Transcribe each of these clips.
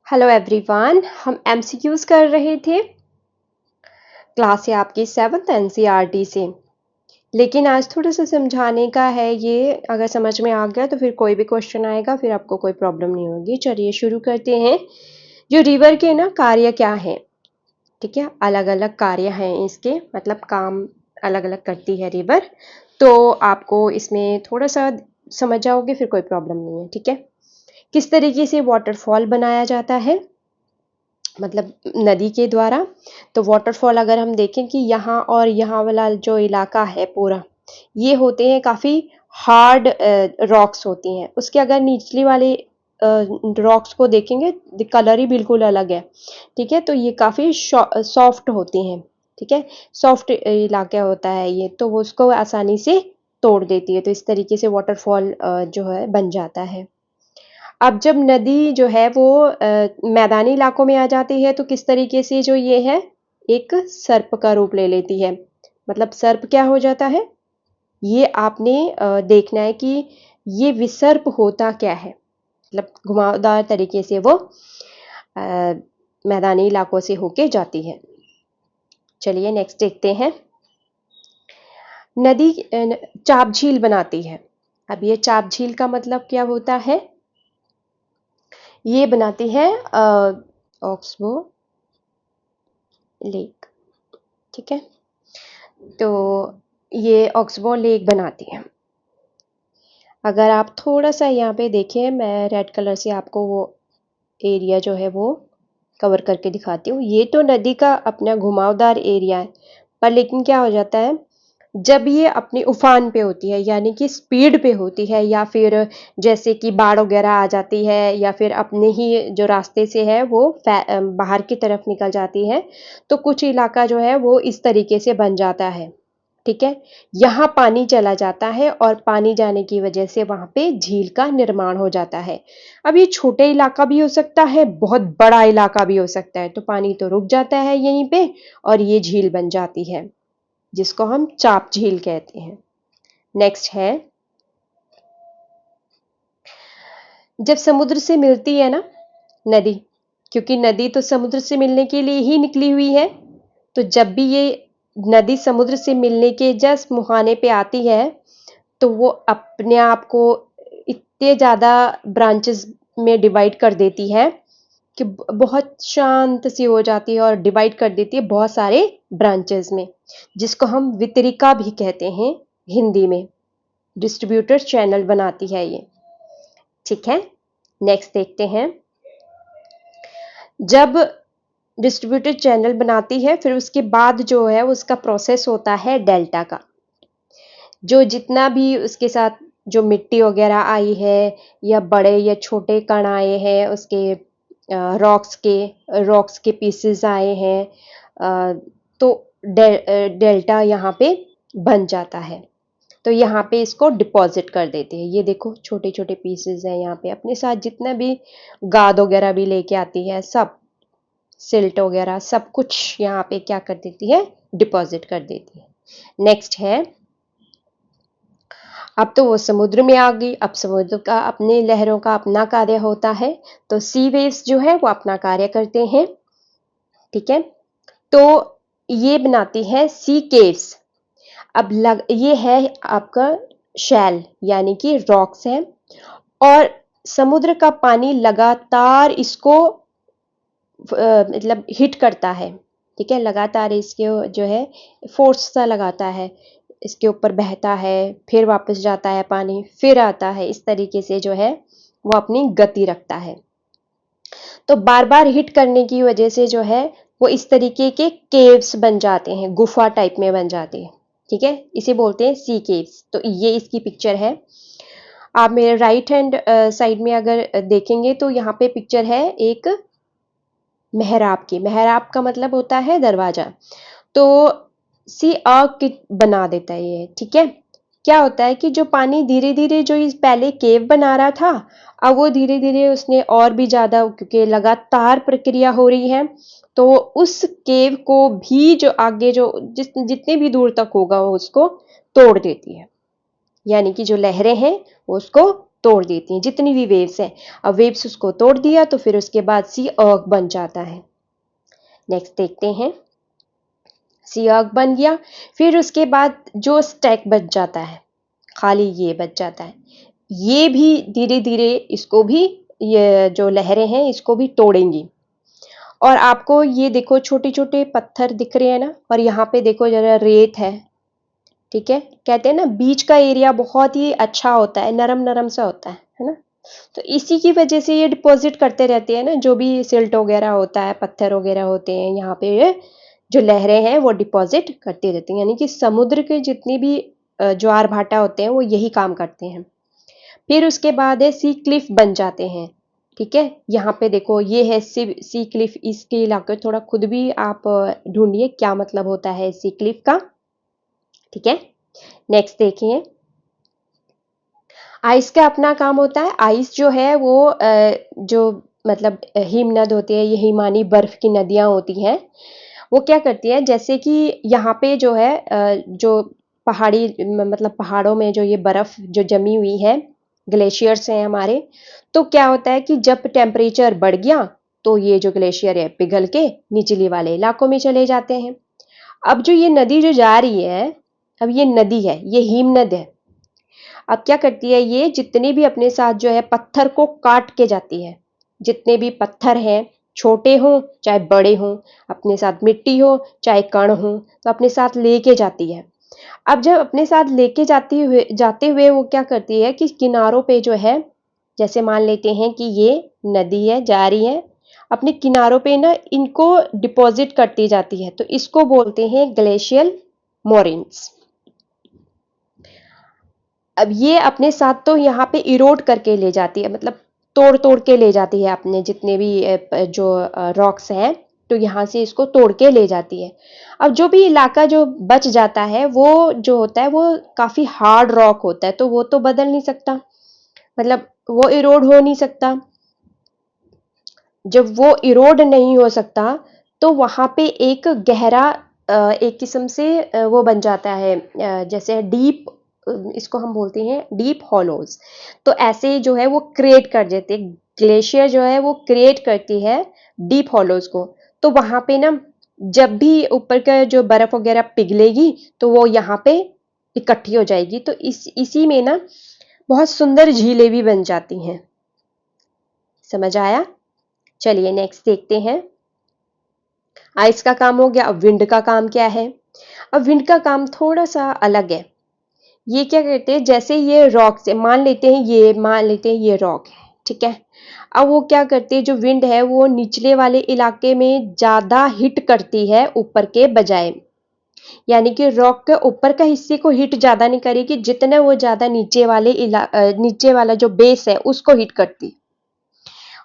Hello everyone, हम MCQs कर रहे थे क्लास है आपकी 7th एनसीईआरटी से। लेकिन आज थोड़ा सा समझाने का है। ये अगर समझ में आ गया तो फिर कोई भी क्वेश्चन आएगा फिर आपको कोई प्रॉब्लम नहीं होगी। चलिए शुरू करते हैं। जो रिवर के ना कार्य क्या है, ठीक है, अलग अलग कार्य हैं इसके, मतलब काम अलग अलग करती है रिवर। तो आपको इसमें थोड़ा सा समझ जाओगे फिर कोई प्रॉब्लम नहीं है, ठीक है। किस तरीके से वाटरफॉल बनाया जाता है, मतलब नदी के द्वारा। तो वाटरफॉल अगर हम देखें कि यहाँ और यहाँ वाला जो इलाका है पूरा, ये होते हैं काफ़ी हार्ड रॉक्स होती हैं। उसके अगर निचली वाले रॉक्स को देखेंगे, कलर ही बिल्कुल अलग है, ठीक है। तो ये काफ़ी सॉफ्ट होती हैं, ठीक है। सॉफ्ट इलाका होता है ये, तो वो उसको आसानी से तोड़ देती है। तो इस तरीके से वाटरफॉल जो है बन जाता है। अब जब नदी जो है वो मैदानी इलाकों में आ जाती है तो किस तरीके से जो ये है एक सर्प का रूप ले लेती है। मतलब सर्प क्या हो जाता है, ये आपने देखना है कि ये विसर्प होता क्या है। मतलब घुमावदार तरीके से वो अ, मैदानी इलाकों से होके जाती है। चलिए नेक्स्ट देखते हैं। नदी चाप झील बनाती है। अब ये चाप झील का मतलब क्या होता है, ये बनाती है ऑक्सबो लेक, ठीक है। तो ये ऑक्सबो लेक बनाती है। अगर आप थोड़ा सा यहाँ पे देखें, मैं रेड कलर से आपको वो एरिया जो है वो कवर करके दिखाती हूँ। ये तो नदी का अपना घुमावदार एरिया है, पर लेकिन क्या हो जाता है जब ये अपनी उफान पे होती है, यानी कि स्पीड पे होती है, या फिर जैसे कि बाढ़ वगैरह आ जाती है, या फिर अपने ही जो रास्ते से है वो बाहर की तरफ निकल जाती है, तो कुछ इलाका जो है वो इस तरीके से बन जाता है, ठीक है। यहाँ पानी चला जाता है और पानी जाने की वजह से वहां पे झील का निर्माण हो जाता है। अब ये छोटे इलाका भी हो सकता है, बहुत बड़ा इलाका भी हो सकता है, तो पानी तो रुक जाता है यहीं पे और ये झील बन जाती है, जिसको हम चाप झील कहते हैं। नेक्स्ट है, जब समुद्र से मिलती है ना नदी, क्योंकि नदी तो समुद्र से मिलने के लिए ही निकली हुई है, तो जब भी ये नदी समुद्र से मिलने के जस्ट मुहाने पे आती है तो वो अपने आप को इतने ज़्यादा ब्रांचेस में डिवाइड कर देती है कि बहुत शांत सी हो जाती है और डिवाइड कर देती है बहुत सारे ब्रांचेस में, जिसको हम वितरिका भी कहते हैं हिंदी में। डिस्ट्रीब्यूटर चैनल बनाती है ये, ठीक है। नेक्स्ट देखते हैं। जब डिस्ट्रीब्यूटेड चैनल बनाती है फिर उसके बाद जो है उसका प्रोसेस होता है डेल्टा का। जो जितना भी उसके साथ जो मिट्टी वगैरह आई है, या बड़े या छोटे कण आए हैं उसके, रॉक्स के पीसेस आए हैं, तो डेल्टा यहाँ पे बन जाता है। तो यहाँ पे इसको डिपॉजिट कर देते हैं। ये देखो छोटे छोटे पीसेस हैं यहाँ पे, अपने साथ जितना भी गाद वगैरह भी लेके आती है, सब सिल्ट वगैरह सब कुछ यहाँ पे क्या कर देती है, डिपॉजिट कर देती है। नेक्स्ट है, अब तो वो समुद्र में आ गई। अब समुद्र का अपने लहरों का अपना कार्य होता है, तो सी वेव्स जो है वो अपना कार्य करते हैं, ठीक है। तो ये बनाती है सी केव्स। ये है आपका शैल, यानी कि रॉक्स है, और समुद्र का पानी लगातार इसको मतलब हिट करता है, ठीक है। लगातार इसके जो है फोर्स सा लगाता है, इसके ऊपर बहता है, फिर वापस जाता है पानी, फिर आता है, इस तरीके से जो है वो अपनी गति रखता है। तो बार बार हिट करने की वजह से जो है वो इस तरीके के केव्स बन जाते हैं, गुफा टाइप में बन जाते हैं, ठीक है। इसे बोलते हैं सी केव्स। तो ये इसकी पिक्चर है। आप मेरे राइट हैंड साइड में अगर देखेंगे तो यहाँ पे पिक्चर है एक मेहराब की। मेहराब का मतलब होता है दरवाजा। तो सी आग की बना देता है ये, ठीक है। क्या होता है कि जो पानी धीरे धीरे जो इस पहले केव बना रहा था, अब वो धीरे धीरे उसने और भी ज्यादा, क्योंकि लगातार प्रक्रिया हो रही है, तो उस केव को भी जो आगे जो जितने भी दूर तक होगा वो उसको तोड़ देती है, यानी कि जो लहरें हैं वो उसको तोड़ देती हैं, जितनी भी वेव्स हैं। अब वेव्स उसको तोड़ दिया तो फिर उसके बाद सी अर्क बन जाता है। नेक्स्ट देखते हैं, सी अर्क बन गया, फिर उसके बाद जो स्टैक बच जाता है, खाली ये बच जाता है, ये भी धीरे धीरे इसको भी, ये जो लहरें हैं इसको भी तोड़ेंगी। और आपको ये देखो छोटे छोटे पत्थर दिख रहे हैं ना, और यहाँ पे देखो जरा रेत है, ठीक है। कहते हैं ना बीच का एरिया बहुत ही अच्छा होता है, नरम नरम सा होता है ना। तो इसी की वजह से ये डिपॉजिट करते रहते हैं ना, जो भी सिल्ट वगैरह होता है, पत्थर वगैरह होते हैं, यहाँ पे ये जो लहरें हैं वो डिपॉजिट करती रहती हैं। यानी कि समुद्र के जितनी भी ज्वार भाटा होते हैं वो यही काम करते हैं। फिर उसके बाद है सी क्लिफ बन जाते हैं, ठीक है। यहाँ पे देखो ये है सी क्लिफ, इसके इलाके थोड़ा खुद भी आप ढूंढिए क्या मतलब होता है सी क्लिफ का, ठीक है। नेक्स्ट देखिए, आइस का अपना काम होता है। आइस जो है वो जो मतलब हिमनद होती है, ये हिमानी बर्फ की नदियां होती हैं, वो क्या करती है, जैसे कि यहाँ पे जो है जो पहाड़ी मतलब पहाड़ों में जो ये बर्फ जो जमी हुई है, ग्लेशियर्स हैं हमारे, तो क्या होता है कि जब टेम्परेचर बढ़ गया तो ये जो ग्लेशियर है पिघल के निचली वाले इलाकों में चले जाते हैं। अब जो ये नदी जो जा रही है, अब ये नदी है, ये हिमनद है। अब क्या करती है, ये जितने भी अपने साथ जो है पत्थर को काट के जाती है, जितने भी पत्थर हैं, छोटे हों चाहे बड़े हों, अपने साथ मिट्टी हो चाहे कण हो, तो अपने साथ लेके जाती है। अब जब अपने साथ लेके जाते हुए वो क्या करती है कि किनारों पे जो है, जैसे मान लेते हैं कि ये नदी है जा रही है, अपने किनारों पे ना इनको डिपॉजिट करती जाती है, तो इसको बोलते हैं ग्लेशियल मोरेन्स। अब ये अपने साथ तो यहाँ पे इरोड करके ले जाती है, मतलब तोड़ तोड़ के ले जाती है अपने जितने भी जो रॉक्स हैं, तो यहाँ से इसको तोड़ के ले जाती है। अब जो भी इलाका जो बच जाता है वो जो होता है वो काफी हार्ड रॉक होता है, तो वो तो बदल नहीं सकता, मतलब वो इरोड हो नहीं सकता। जब वो इरोड नहीं हो सकता तो वहां पे एक गहरा एक किस्म से वो बन जाता है, जैसे डीप, इसको हम बोलते हैं डीप हॉलोज। तो ऐसे जो है वो क्रिएट कर देते, ग्लेशियर जो है वो क्रिएट करती है डीप हॉलोज को। तो वहां पे ना जब भी ऊपर का जो बर्फ वगैरह पिघलेगी तो वो यहाँ पे इकट्ठी हो जाएगी, तो इसी में ना बहुत सुंदर झीलें भी बन जाती हैं। समझ आया? चलिए नेक्स्ट देखते हैं। आइस का काम हो गया, अब विंड का काम क्या है? अब विंड का काम थोड़ा सा अलग है। ये क्या करते हैं, जैसे ये रॉक से मान लेते हैं, ये रॉक है, ठीक है। अब वो क्या करते हैं, जो विंड है वो निचले वाले इलाके में ज्यादा हिट करती है ऊपर के बजाय, यानी कि रॉक के ऊपर का हिस्से को हिट ज्यादा नहीं करेगी, जितना वो ज्यादा नीचे वाला जो बेस है उसको हिट करती।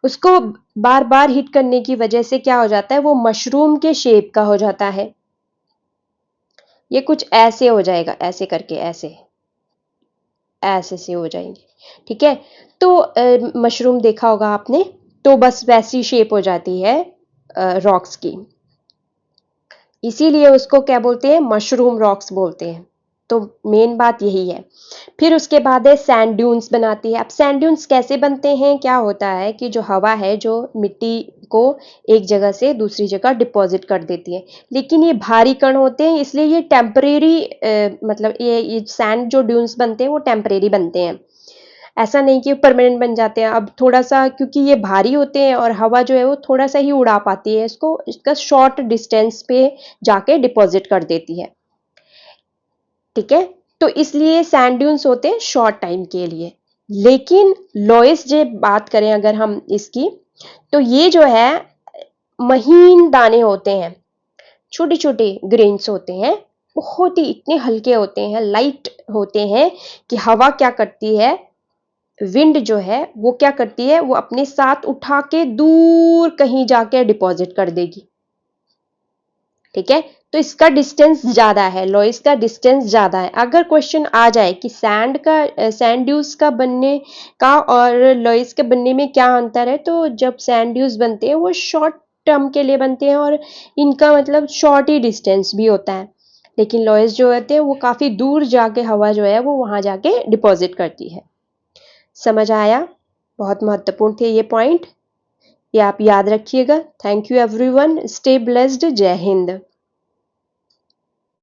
उसको बार बार हिट करने की वजह से क्या हो जाता है, वो मशरूम के शेप का हो जाता है। ये कुछ ऐसे हो जाएगा, ऐसे करके, ऐसे ऐसे से हो जाएंगे, ठीक है। तो मशरूम देखा होगा आपने, तो बस वैसी शेप हो जाती है रॉक्स की, इसीलिए उसको क्या बोलते हैं, मशरूम रॉक्स बोलते हैं। तो मेन बात यही है। फिर उसके बाद है सैंड ड्यून्स बनाती है। अब सैंड ड्यून्स कैसे बनते हैं, क्या होता है कि जो हवा है जो मिट्टी को एक जगह से दूसरी जगह डिपॉजिट कर देती है, लेकिन ये भारी कण होते हैं, इसलिए ये टेम्परेरी, मतलब ये सैंड जो ड्यून्स बनते हैं वो टेम्परेरी बनते हैं, ऐसा नहीं कि परमानेंट बन जाते हैं। अब थोड़ा सा क्योंकि ये भारी होते हैं और हवा जो है वो थोड़ा सा ही उड़ा पाती है इसको, इसका शॉर्ट डिस्टेंस पे जाके डिपॉजिट कर देती है, ठीक है। तो इसलिए सैंड ड्यून्स होते हैं शॉर्ट टाइम के लिए। लेकिन लोएस्ट जे बात करें अगर हम इसकी, तो ये जो है महीन दाने होते हैं, छोटे छोटे ग्रेन्स होते हैं, बहुत ही इतने हल्के होते हैं, लाइट होते हैं कि हवा क्या करती है, विंड जो है वो क्या करती है, वो अपने साथ उठा के दूर कहीं जाके डिपॉजिट कर देगी, ठीक है। तो इसका डिस्टेंस ज्यादा है, लॉइस का डिस्टेंस ज्यादा है। अगर क्वेश्चन आ जाए कि सैंड ड्यूज का बनने का और लॉइस के बनने में क्या अंतर है, तो जब सैंड ड्यूज बनते हैं वो शॉर्ट टर्म के लिए बनते हैं और इनका मतलब शॉर्ट ही डिस्टेंस भी होता है, लेकिन लॉइस जो होते हैं वो काफी दूर जाके हवा जो है वो वहां जाके डिपॉजिट करती है। समझ आया? बहुत महत्वपूर्ण थे ये पॉइंट, ये आप याद रखिएगा। Thank you everyone, stay blessed, जय हिंद।